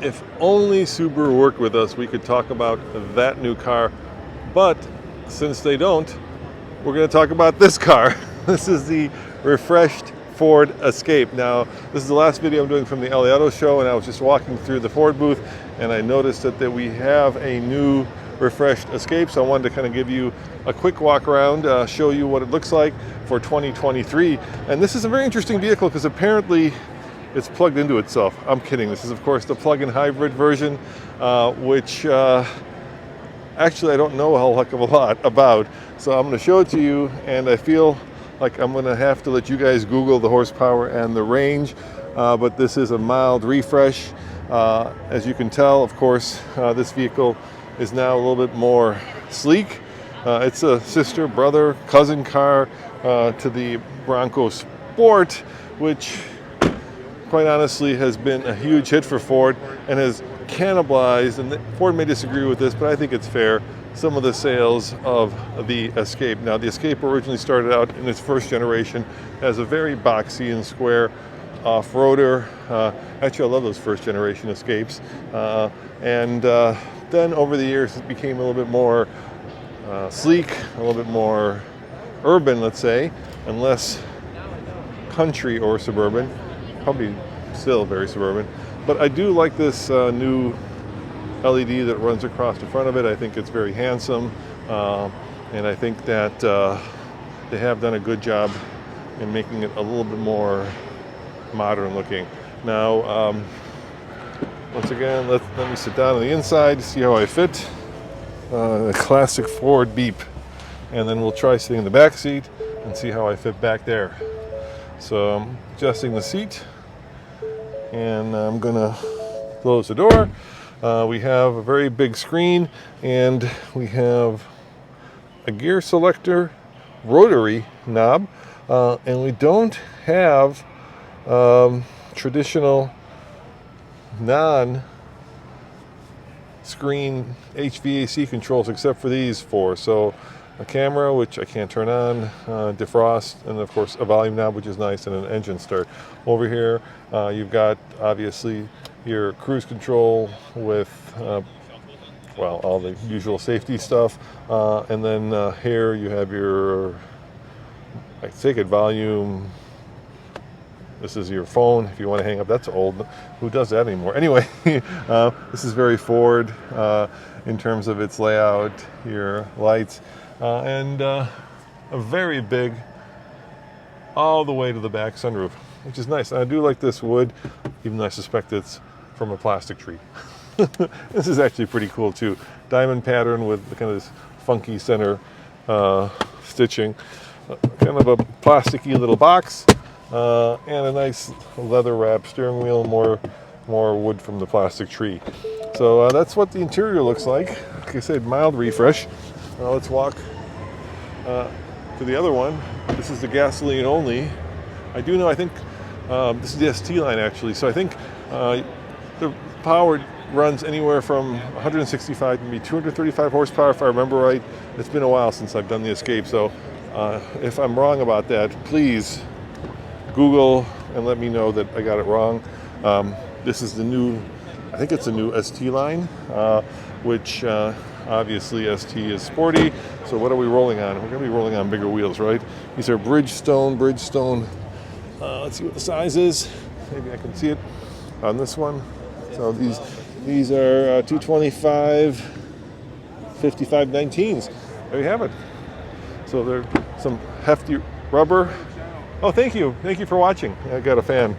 If only Subaru worked with us, we could talk about that new car. But since they don't, we're going to talk about this car. This is the refreshed Ford Escape. Now, this is the last video I'm doing from the LA Auto Show, and I was just walking through the Ford booth, and I noticed that we have a new refreshed Escape. So I wanted to kind of give you a quick walk around, show you what it looks like for 2023. And this is a very interesting vehicle because apparently it's plugged into itself. I'm kidding. This is, of course, the plug-in hybrid version, which actually I don't know a whole heck of a lot about. So I'm going to show it to you, and I feel like I'm going to have to let you guys Google the horsepower and the range. But this is a mild refresh. As you can tell, of course, this vehicle is now a little bit more sleek. It's a sister, brother, cousin car to the Bronco Sport, which quite honestly has been a huge hit for Ford and has cannibalized, and Ford may disagree with this, but I think it's fair, some of the sales of the Escape. Now, the Escape originally started out in its first generation as a very boxy and square off-roader. Actually, I love those first generation Escapes. And then over the years, it became a little bit more sleek, a little bit more urban, let's say, and less country or suburban. Probably still very suburban, but I do like this new LED that runs across the front of it. I think it's very handsome, and I think that they have done a good job in making it a little bit more modern looking. Now, once again, let me sit down on the inside, see how I fit. The classic Ford beep, and then we'll try sitting in the back seat and see how I fit back there. So I'm adjusting the seat, and I'm gonna close the door. We have a very big screen, and we have a gear selector rotary knob, and we don't have traditional non-screen HVAC controls except for these four. So a camera, which I can't turn on, defrost, and of course a volume knob, which is nice, and an engine start. Over here, you've got obviously your cruise control with, well, all the usual safety stuff. And then here you have your, I take it, volume. This is your phone. If you want to hang up, that's old. Who does that anymore? Anyway, this is very Ford in terms of its layout, your lights. And a very big, all the way to the back sunroof, which is nice. And I do like this wood, even though I suspect it's from a plastic tree. This is actually pretty cool too. Diamond pattern with kind of this funky center stitching. Kind of a plasticky little box, and a nice leather wrap steering wheel, more wood from the plastic tree. So that's what the interior looks like. Like I said, mild refresh. Let's walk to the other one. This is the gasoline only. I do know, I think this is the ST line actually. So I think the power runs anywhere from 165 to maybe 235 horsepower, if I remember right. It's been a while since I've done the Escape. So if I'm wrong about that, please Google and let me know that I got it wrong. This is the new, I think it's a new ST line, which obviously ST is sporty. So what are we rolling on? We're going to be rolling on bigger wheels, right? These are Bridgestone. Let's see what the size is. Maybe I can see it on this one. So these are 225 55 19s. There you have it. So they're some hefty rubber. Oh, thank you for watching. I got a fan.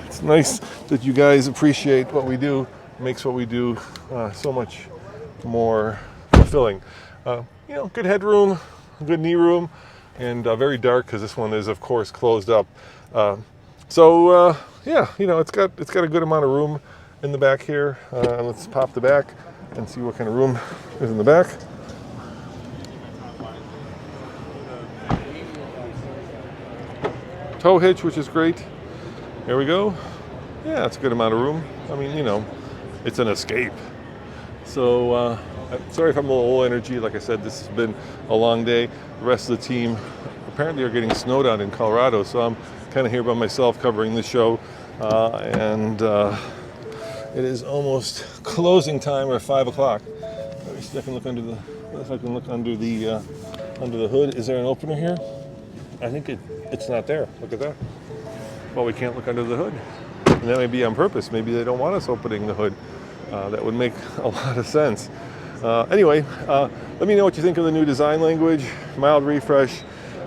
It's nice that you guys appreciate what we do. It makes what we do so much more fulfilling. Good headroom, good knee room, and very dark because this one is, of course, closed up. Yeah, it's got a good amount of room in the back here. Let's pop the back and see what kind of room is in the back. Tow hitch, which is great. There we go. Yeah, it's a good amount of room. I mean, it's an Escape. So, sorry if I'm a little low energy. Like I said, this has been a long day. The rest of the team apparently are getting snowed on in Colorado, so I'm kind of here by myself covering the show. It is almost closing time, or 5 o'clock. Let me see if I can look under the. If I can look under the hood. Is there an opener here? I think it's not there. Look at that. Well, we can't look under the hood, and that may be on purpose. Maybe they don't want us opening the hood. That would make a lot of sense. Anyway, let me know what you think of the new design language, mild refresh,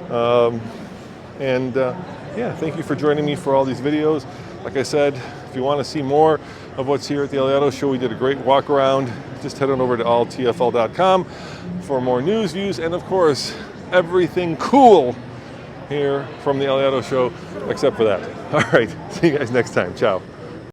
and yeah, thank you for joining me for all these videos. Like I said, if you want to see more of what's here at the El Auto Show, we did a great walk around. Just head on over to alltfl.com for more news, views, and of course, everything cool here from the El Auto Show, except for that. All right, see you guys next time. Ciao.